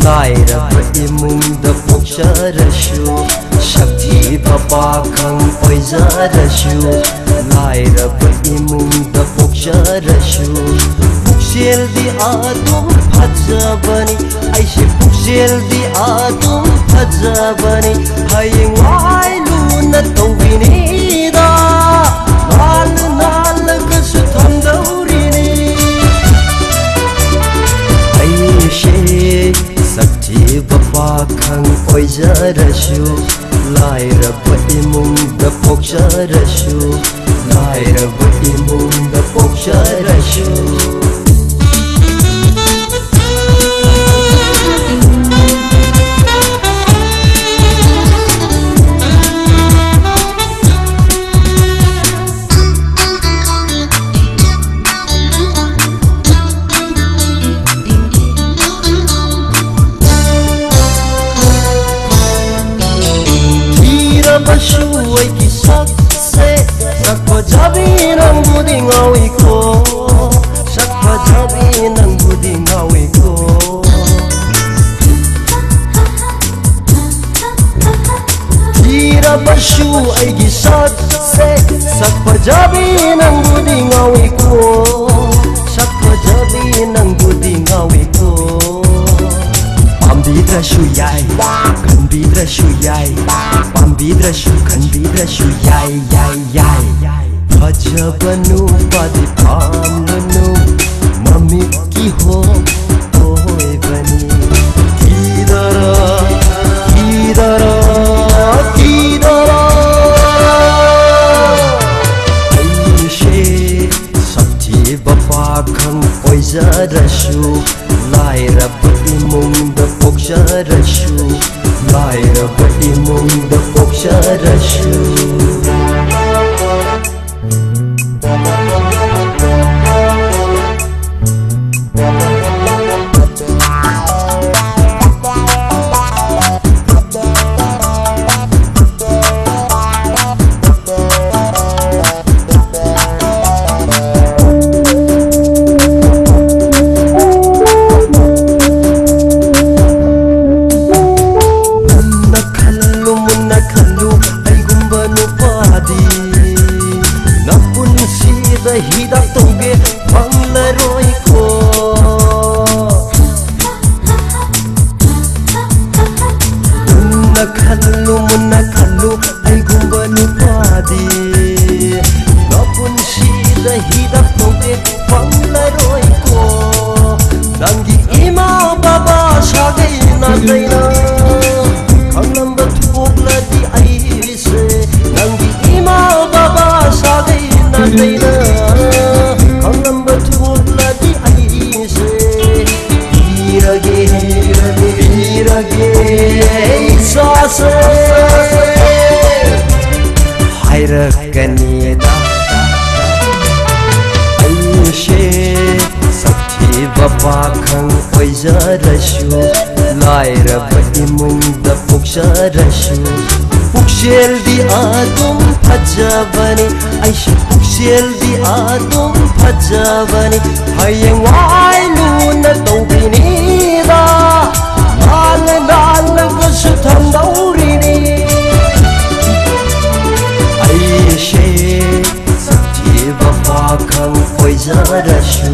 लाइरबा इमुंगदा पोक्चरसु शक्ति पाखं ओइजरसु लाइरबा इमुंगदा पोक्चरसु पुक्सेलदि आदुम फजबनी आइसे पुक्सेलदि आदुम फजबनी हयें वाइलुना तौबिनीदा नाल नाल गसु थंदौरिनी शक्ति पाखं ओइजरसु लाइरबा इमुंगदा पोक्चरसु लाइरबा इमुंगदा पोक्चरसु Basuay kisak se sakpajabi nang budi ngawi ko sakpajabi nang budi ngawi ko tira basuay kisak se sakpajabi nang budi ngawi ko sakpajabi nang budi ngawi ko Pambidra yai, kanbidra yai, pambidra kanbidra yai yai yai. Bajabanu padi pamnu, mami ki ho hoy bani. Kidara, kidara, kidara. Aishe sakti pakhang oizarasu, lairaba imungda पोक्चरसु लाइरबा इमुंगदा पोक्चरसु hidak toge banglaroi ko munna khallu ai gumba nupadi napun sida hidak toge banglaroi ko nangi ima baba sagai na daina khanamba thukladi ai se nangi ima baba sagai na daina Hayrakkanida Aishe sakti pakhang oizarasu lairaba imungda poksarasu Pukseldi adum fajabani Aishe pukseldi adum fajabani Hayeng wailuna taubinida Nal nal gasu thandaurini Aishe sakti pakhang oizarasu